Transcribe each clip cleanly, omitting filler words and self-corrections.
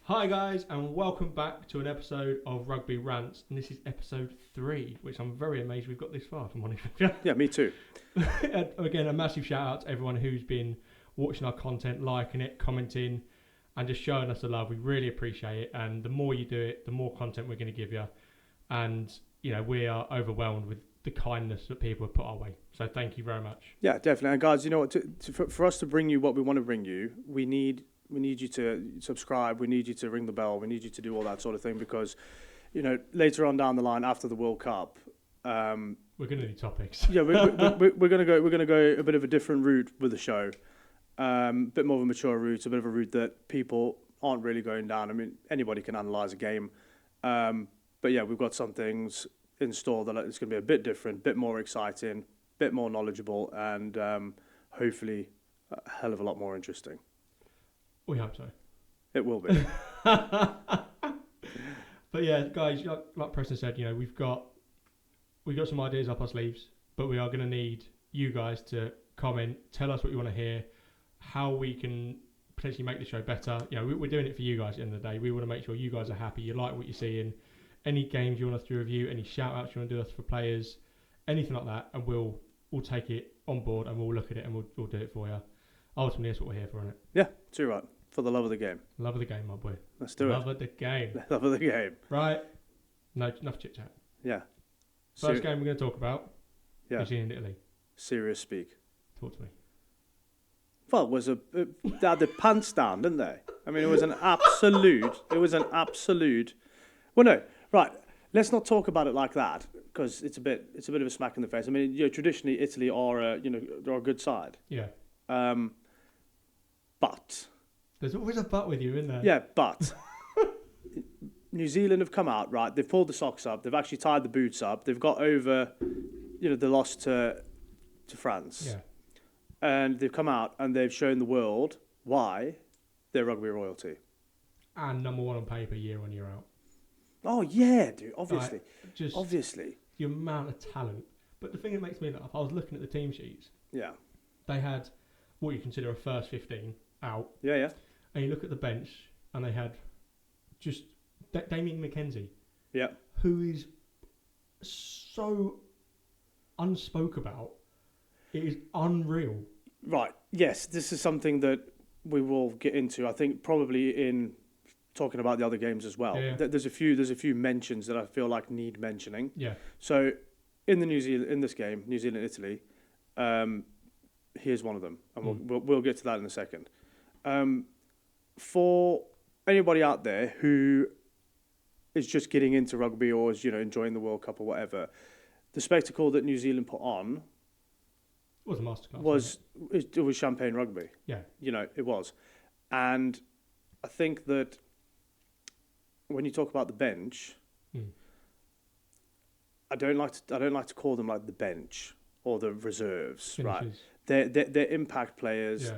Hi guys, and welcome back to an episode of Rugby Rants, and this is episode 3, which I'm very amazed we've got this far, if I'm honest with you. Yeah, me too. Again, a massive shout out to everyone who's been watching our content, liking it, commenting, and just showing us the love. We really appreciate it, and the more you do it, the more content we're going to give you. And, you know, we are overwhelmed with the kindness that people have put our way. So thank you very much. Yeah, definitely. And guys, you know what? For us to bring you what we want to bring you, we need you to subscribe. We need you to ring the bell. We need you to do all that sort of thing because, you know, later on down the line after the World Cup, we're going to need topics. Yeah, we're going to go a bit of a different route with the show, a bit more of a mature route, a bit of a route that people aren't really going down. I mean, anybody can analyze a game, but yeah, we've got some things in store that it's going to be a bit different, a bit more exciting, a bit more knowledgeable, and hopefully a hell of a lot more interesting. We hope so. It will be. But yeah, guys, like Preston said, you know, we've got some ideas up our sleeves, but we are going to need you guys to comment, tell us what you want to hear, how we can potentially make the show better. You know, we're doing it for you guys at the end of the day. We want to make sure you guys are happy, you like what you're seeing. Any games you want us to review, any shout outs you want to do us for players, anything like that, and we'll take it on board and we'll look at it and we'll do it for you. Ultimately, that's what we're here for, isn't it? Yeah, too right. For the love of the game. Love of the game, my boy. Let's do Love of the game. Love of the game. Right. No, enough chit chat. Yeah. First game we're going to talk about. Yeah. New Zealand, Italy. Serious speak. Talk to me. Well, it was they had the pants down, didn't they? I mean, it was an absolute. Well, no, right. Let's not talk about it like that because it's a bit of a smack in the face. I mean, you know, traditionally Italy are they're a good side. Yeah. But there's always a but with you, isn't there? Yeah, but New Zealand have come out, right? They've pulled the socks up. They've actually tied the boots up. They've got over, the loss to France. Yeah. And they've come out and they've shown the world why they're rugby royalty. And number one on paper year on year out. Oh, yeah, dude. Obviously. Just obviously. The amount of talent. But the thing that makes me laugh, I was looking at the team sheets. Yeah. They had what you consider a first 15 out. Yeah, yeah. And you look at the bench and they had just Damien McKenzie. Yeah. Who is so unspoke about. It is unreal. Right. Yes, this is something that we will get into. I think probably in talking about the other games as well. Yeah. There's a few mentions that I feel like need mentioning. Yeah. So in this game, New Zealand Italy, here's one of them, and we'll get to that in a second. For anybody out there who is just getting into rugby or is enjoying the World Cup or whatever, the spectacle that New Zealand put on was a masterclass. It was champagne rugby. Yeah, it was, and I think that when you talk about the bench, I don't like to call them like the bench or the reserves, Finishes. Right? They're impact players.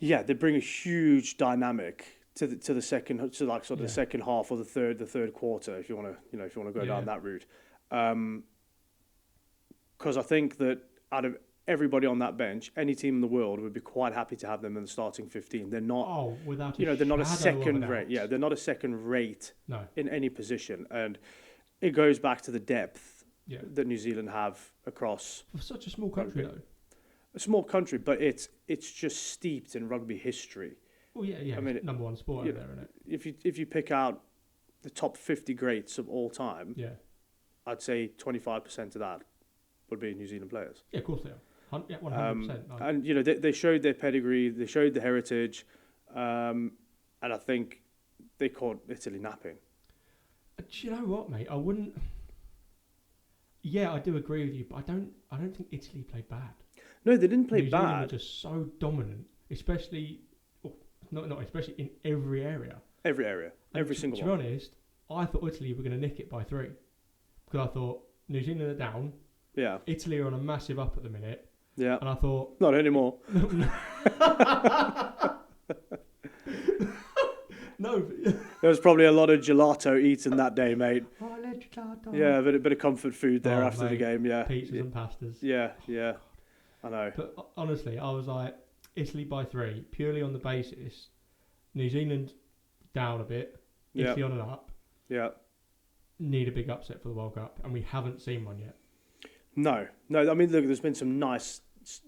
Yeah. They bring a huge dynamic to the second the second half or the third quarter if you want to go down that route. Because I think that out of everybody on that bench, any team in the world would be quite happy to have them in the starting 15. They're not, they're not a second rate. Yeah, they're not a second rate in any position, and it goes back to the depth that New Zealand have across. For such a small country, though. A small country, but it's just steeped in rugby history. Well, yeah. I mean, number one sport over there, isn't it? If you pick out the top 50 greats of all time, I'd say 25% of that would be New Zealand players. Yeah, of course they are. 100%. And they showed their pedigree, they showed the heritage, and I think they caught Italy napping. Do you know what, mate? I wouldn't. Yeah, I do agree with you, but I don't think Italy played bad. No, they didn't play New bad. Zealand were just so dominant, especially especially in every area. Every single one. To be honest, I thought Italy were going to nick it by 3 because I thought New Zealand are down. Yeah. Italy are on a massive up at the minute. Yeah. And I thought... Not anymore. No. There was probably a lot of gelato eaten that day, mate. Oh, I love gelato. Yeah, a bit of comfort food there after the game, yeah. Pizzas and pastas. Yeah. I know. But honestly, I was like, Italy by 3, purely on the basis, New Zealand down a bit. Yeah. Italy on and up. Yeah. Need a big upset for the World Cup, and we haven't seen one yet. No. I mean, look, there's been some nice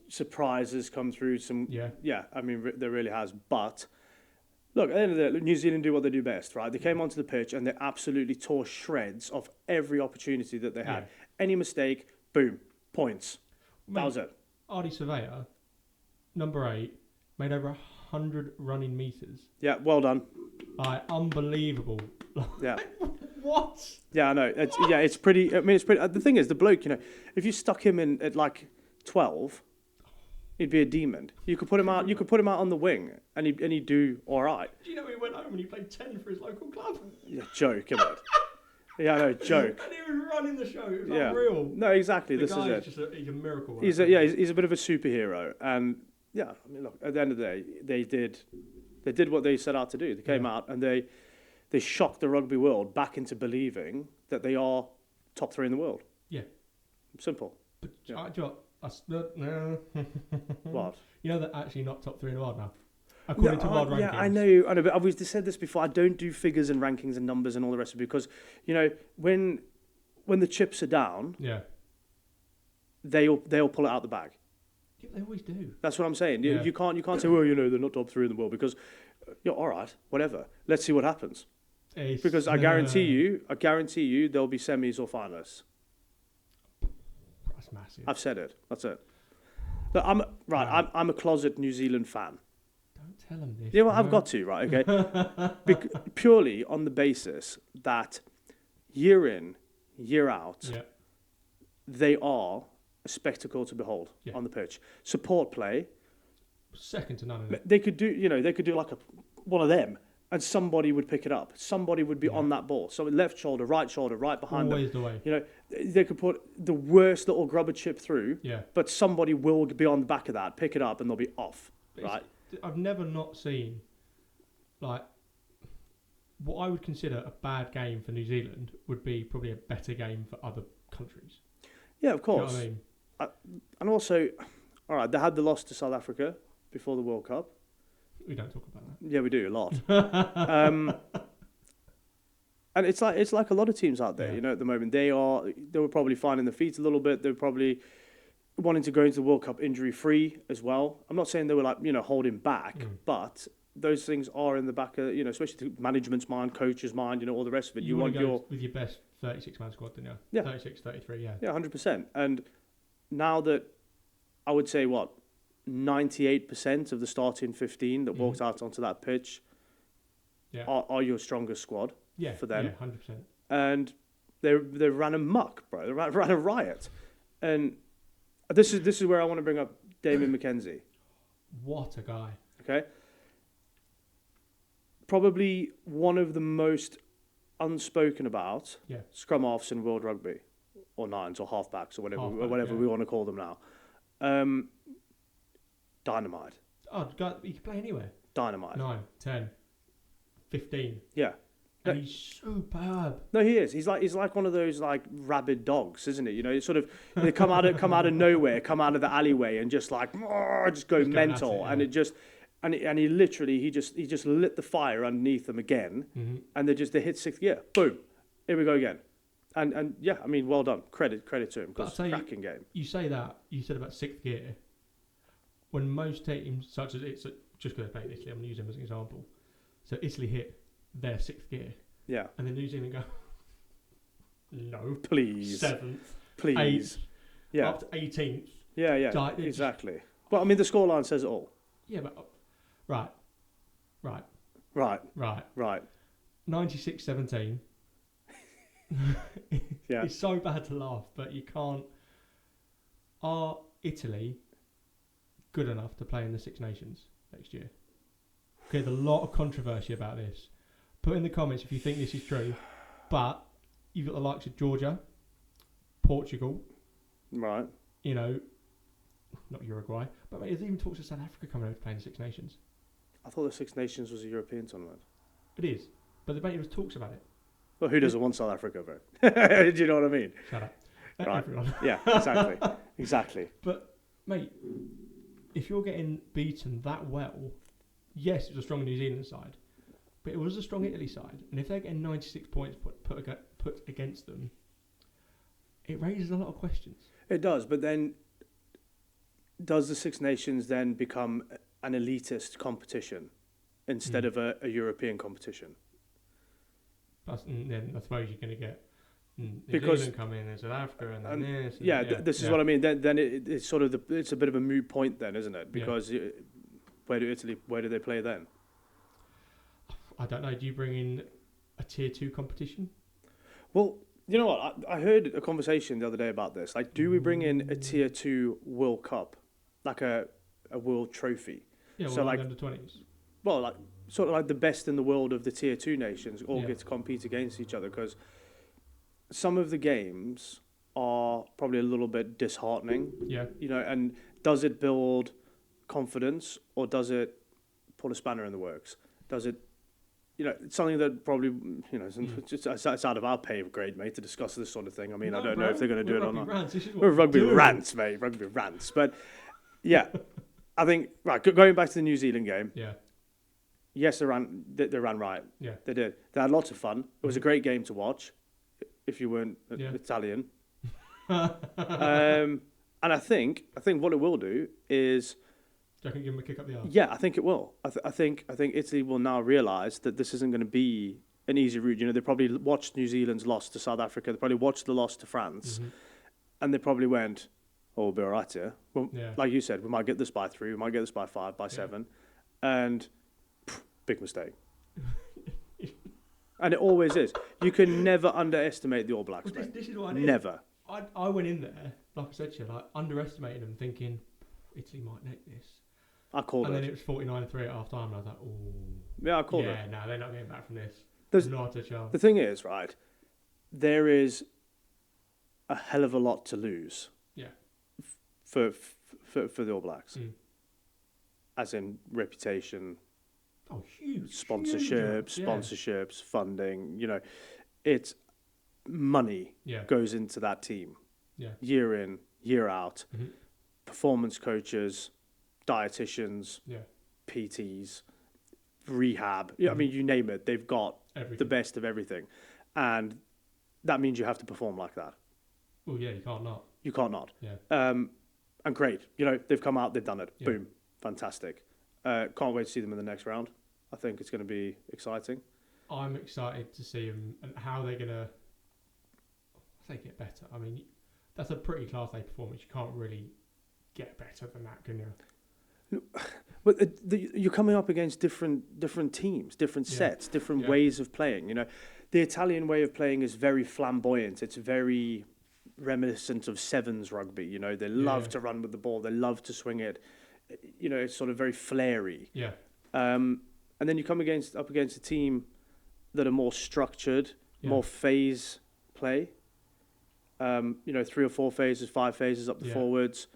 surprises come through. Yeah. I mean, there really has. But look, at the end of the day, New Zealand do what they do best, right? They came onto the pitch and they absolutely tore shreds of every opportunity that they had. Yeah. Any mistake, boom, points. Mate, that was it. Ardy Surveyor, number 8, made over 100 running meters. Yeah, well done. Unbelievable. Yeah. What? Yeah, I know. It's pretty. I mean, it's pretty. The thing is, the bloke, if you stuck him in at like 12, he'd be a demon. You could put him out. You could put him out on the wing, and he'd do all right. Do you know he went home and he played 10 for his local club? Yeah, joke, isn't it? Yeah, I know, joke. And he was running the show. It was unreal. No, exactly. The this guy is is it. he's a miracle. He's a bit of a superhero, and yeah, I mean, look. At the end of the day, they did what they set out to do. They came out and they shocked the rugby world back into believing that they are top 3 in the world. Yeah. Simple. But Yeah. no. What? You know they're actually not top 3 in the world now. According to world rankings. Yeah, I know, but I've said this before. I don't do figures and rankings and numbers and all the rest of it because, when the chips are down, Yeah. they'll pull it out the bag. Yeah, they always do. That's what I'm saying. Yeah. You can't say, well, they're not top 3 in the world because, all right, whatever. Let's see what happens. Because I guarantee you, there'll be semis or finalists. That's massive. I've said it. That's it. Look, I'm a closet New Zealand fan. Don't tell them this. Yeah, well, I've got to, right? Okay. Purely on the basis that year in, year out, they are a spectacle to behold on the pitch. Support play. Second to none. They could do, like one of them, and somebody would pick it up. Somebody would be on that ball. So left shoulder, right behind Always them. Always the way. They could put the worst little grubber chip through. Yeah. But somebody will be on the back of that, pick it up, and they'll be off. Right. I've never not seen, like, what I would consider a bad game for New Zealand would be probably a better game for other countries. Yeah, of course. You know what I mean? And also, all right, they had the loss to South Africa before the World Cup. We don't talk about that. Yeah, we do a lot. And it's like a lot of teams out there, at the moment. They were probably finding their feet a little bit. They were probably wanting to go into the World Cup injury free as well. I'm not saying they were holding back, but those things are in the back of, especially the management's mind, coach's mind, all the rest of it. You want go with your best 36-man squad, didn't you? Yeah. 36, 33, yeah. Yeah, 100%. And now that I would say 98% of the starting 15 that walked out onto that pitch are your strongest squad for them. Yeah, 100%. And they ran amok, bro. They ran a riot. And this is where I want to bring up Damien McKenzie. What a guy. Okay. Probably one of the most unspoken about scrum halves in world rugby, or nines, or halfbacks, or whatever we want to call them now. Dynamite. Oh, God, he can play anywhere. Dynamite. 9, 10, 15. Yeah. And he's superb. No, he is. He's like one of those rabid dogs, isn't it? It's sort of they come out of nowhere, come out of the alleyway, and just go mental, and it just and he literally just lit the fire underneath them again, and they hit 6th gear, boom, here we go again, and yeah, I mean, well done, credit to him because cracking game. You say that you said about 6th gear, when most teams such as it's just going to play Italy, I'm going to use them as an example. So Italy hit their 6th gear. Yeah. And then New Zealand go, no. Please. 7th. Please. 8th. Yeah. Up to 18th. Yeah, exactly. Well, I mean, the scoreline says it all. Yeah, but... Right. 96-17. Yeah. It's so bad to laugh, but you can't... Are Italy good enough to play in the Six Nations next year? Okay, there's a lot of controversy about this. Put in the comments if you think this is true. But you've got the likes of Georgia, Portugal. Right. Not Uruguay. But there's even talks of South Africa coming over to play in the Six Nations. I thought the Six Nations was a European tournament. It is. But there was talks about it. Well, who doesn't want South Africa, bro? Do you know what I mean? Shut up. Right. Everyone. Yeah, exactly. Exactly. But, mate, if you're getting beaten that well, yes, it's a strong New Zealand side, But it was a strong Italy side, and if they're getting 96 points put against them, it raises a lot of questions. It does, but then does the Six Nations then become an elitist competition instead of a European competition? Then I suppose you're going to get New Because Zealand come in and South Africa and then this. And yeah, this is what I mean. Then it's sort of it's a bit of a moot point then, isn't it? Because where do they play then? I don't know. Do you bring in a tier 2 competition? Well, you know what? I heard a conversation the other day about this. Like, do we bring in a tier 2 World Cup, like a world trophy? Yeah, well, so like under 20s. Well, like sort of like the best in the world of the tier 2 nations all get to compete against each other, because some of the games are probably a little bit disheartening. Yeah. You know, and does it build confidence or does it put a spanner in the works? Does it, you know, it's something that probably, you know, it's out of our pay grade, mate, to discuss this sort of thing. I mean, I don't know if they're going to do it or not. We're Rugby Rants, mate, Rugby Rants. But yeah, I think, right, going back to the New Zealand game. Yeah. Yes, they ran right. Yeah. They did. They had lots of fun. It was a great game to watch, if you weren't Italian. And I think what it will do is... Do you reckon give them a kick up the arse? Yeah, I think it will. I think Italy will now realise that this isn't going to be an easy route. You know, they probably watched New Zealand's loss to South Africa. They probably watched the loss to France. And they probably went, oh, we'll be all right here. Well, like you said, we might get this by 3, we might get this by 5, by 7. And big mistake. And it always is. You can never underestimate the All Blacks. Well, this is what I did. Never. I went in there, like I said to you, like underestimating them, thinking Italy might neck this. I called it. And then it was 49-3 at half time, and I was like, oh. Yeah, I called it. Yeah, no, they're not getting back from this. There's not a chance. The thing is, right, there is a hell of a lot to lose. Yeah. For the All Blacks. As in reputation. Oh, huge. Sponsorships, funding, you know, it's money goes into that team. Yeah. Year in, year out. Performance coaches, dietitians, PTs, rehab. I mean, you name it. They've got the best of everything. And that means you have to perform like that. Well, yeah, you can't not. You can't not. Yeah. And great. You know, they've come out, they've done it. Yeah. Boom. Fantastic. Can't wait to see them in the next round. I think it's going to be exciting. I'm excited to see them and how they're going to get better. I mean, that's a pretty class A performance. You can't really get better than that, can you? But you're coming up against different teams, different sets, different ways of playing. You know, the Italian way of playing is very flamboyant. It's very reminiscent of sevens rugby. You know, they love to run with the ball. They love to swing it. You know, it's sort of very flary. Yeah. And then you come up against a team that are more structured, more phase play. You know, 3 or 4 phases, 5 phases up the forwards,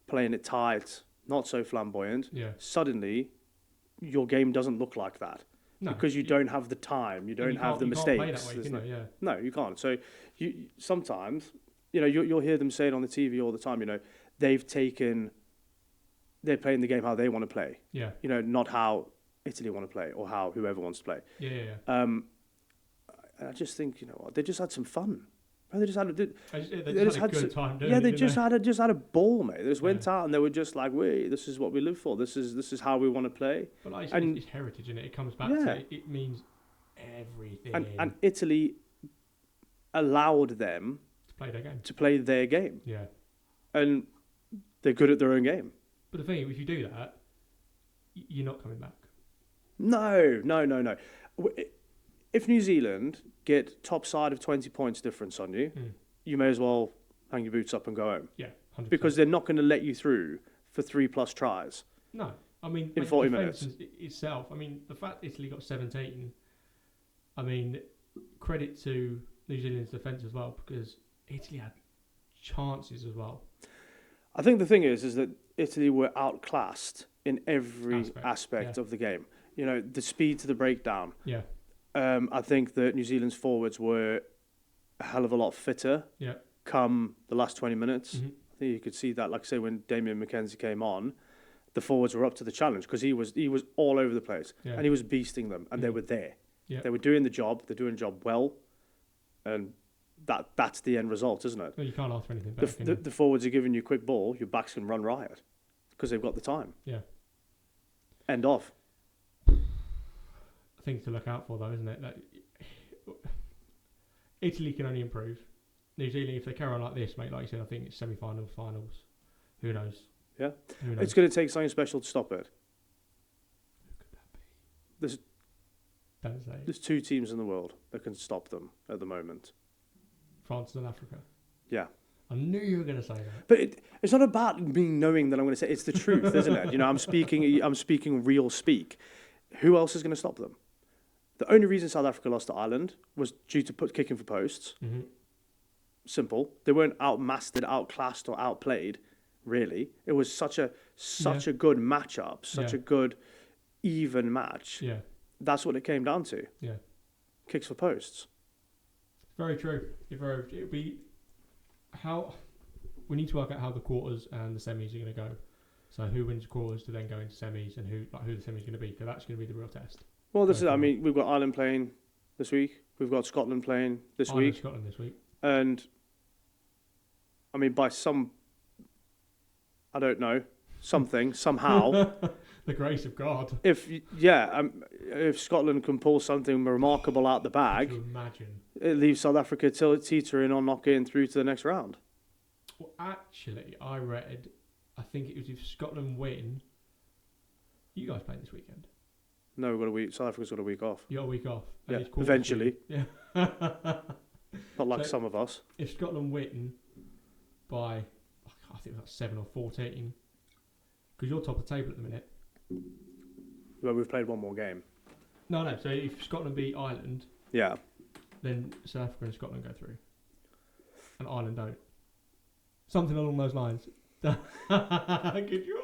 playing it tight, not so flamboyant. Yeah. Suddenly, your game doesn't look like that. No, because you don't have the time, you don't have the mistakes. Can't play that way, no, you can't. So you sometimes, you know, you'll hear them say it on the TV all the time. You know, they're playing the game how they want to play. Yeah. You know, not how Italy want to play or how whoever wants to play. Yeah. And I just think, you know what, they just had some fun. They just had a good time doing it. They just had a ball, mate. They just went out and they were just like, this is what we live for. This is how we want to play. But like it's heritage, and it comes back to it means everything. And Italy allowed them to play their game. Yeah. And they're good at their own game. But the thing is, if you do that, you're not coming back. No. If New Zealand get top side of 20 points difference on you, you may as well hang your boots up and go home. Yeah, 100%. Because they're not going to let you through for 3+ tries. No, I mean in 40 minutes itself. I mean, the fact Italy got 17. I mean, credit to New Zealand's defence as well, because Italy had chances as well. I think the thing is that Italy were outclassed in every aspect of the game. You know, the speed to the breakdown. Yeah. I think that New Zealand's forwards were a hell of a lot fitter come the last 20 minutes. I think you could see that, like I say, when Damien McKenzie came on, the forwards were up to the challenge because he was all over the place Yeah. and he was beasting them, and they were there. Yeah. They were doing the job. They're doing the job well, and that's the end result, isn't it? Well, you can't ask for anything better, can you? The forwards are giving you a quick ball. Your backs can run riot because they've got the time. Yeah. End of. Thing to look out for, though, isn't it? Like, Italy can only improve. New Zealand, if they carry on like this, mate, like you said, I think it's semi-finals, finals. Who knows? Yeah. Who knows? It's going to take something special to stop it. Who could that be? Don't say. There's 2 teams in the world that can stop them at the moment. France and Africa. Yeah. I knew you were going to say that. But it's not about me knowing that I'm going to say it. It's the truth, isn't it? You know, I'm speaking real speak. Who else is going to stop them? The only reason South Africa lost to Ireland was due to kicking for posts. Mm-hmm. Simple. They weren't outmastered, outclassed, or outplayed. Really, it was such a good matchup, such a good even match. Yeah. That's what it came down to. Yeah. Kicks for posts. Very true. We need to work out how the quarters and the semis are going to go. So who wins quarters to then go into semis, and who the semis going to be? Because that's going to be the real test. Well, I mean, we've got Ireland playing this week. We've got Scotland playing this week. Scotland this week. And I mean, by I don't know, somehow. The grace of God. If Scotland can pull something remarkable out the bag, Could you imagine? it leaves South Africa teetering on not getting through to the next round. Well, actually, I think it was if Scotland win. You guys play this weekend. No, we've got a week. South Africa's got a week off. You got a week off. Yeah, it's quarter eventually. two. Yeah. Not like some of us. If Scotland win by, I think that's 7 or 14, because you're top of the table at the minute. Well, we've played one more game. No. So if Scotland beat Ireland, Yeah. then South Africa and Scotland go through, and Ireland don't. Something along those lines. Could you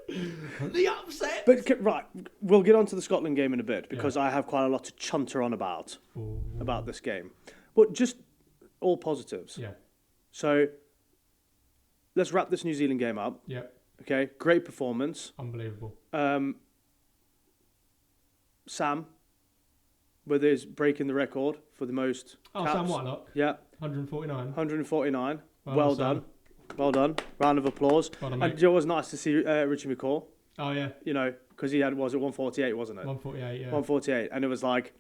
imagine the upset? But right, we'll get on to the Scotland game in a bit because I have quite a lot to chunter on about this game. But just all positives. Yeah. So let's wrap this New Zealand game up. Yeah. Okay, great performance. Unbelievable. Sam, with his breaking the record for the most caps. Sam Whitelock. Yeah. 149. 149. Well done. Sam. Well done. Round of applause. Well done, And mate. you know, it was nice to see Richie McCaw. Oh, yeah. You know, because he had, was it 148, wasn't it? 148, yeah. 148. And it was like,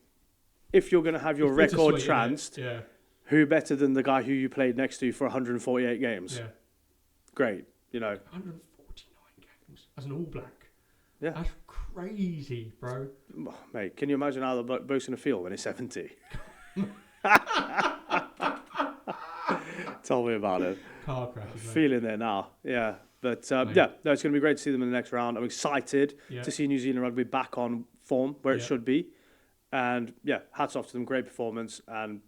if you're going to have your It's record bittersweet, tranced, isn't it? Yeah. who better than the guy who you played next to for 148 games? Yeah. Great, you know. 149 games as an All Black. Yeah. That's crazy, bro. Oh, mate, can you imagine how the bloke's going to feel when he's 70? Tell me about it. Car crash. Feeling there now, yeah. But it's going to be great to see them in the next round. I'm excited to see New Zealand rugby back on form where it should be. And hats off to them. Great performance and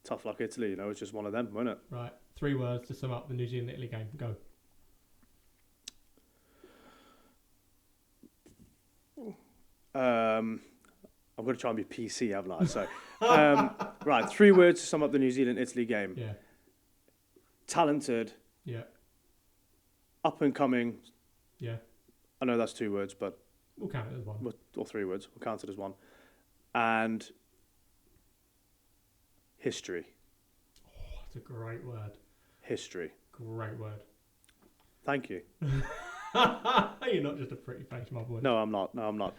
tough luck Italy. You know, it's just one of them, wasn't it? Right. 3 words to sum up the New Zealand-Italy game. Go. I'm going to try and be PC, haven't I? So, right, 3 words to sum up the New Zealand-Italy game. Yeah. Talented. Yeah. Up and coming. Yeah. I know that's 2 words, but We'll count it as one. or 3 words. We'll count it as one. And history. Oh, that's a great word. History. Great word. Thank you. You're not just a pretty face, my boy. No, I'm not.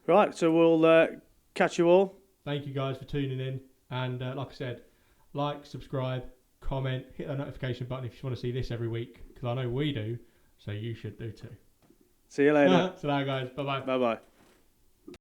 Right, so we'll catch you all. Thank you guys for tuning in. And like I said, like, subscribe, comment, hit that notification button if you want to see this every week, because I know we do, so you should do too. See you later. So now, guys, bye-bye. Bye-bye.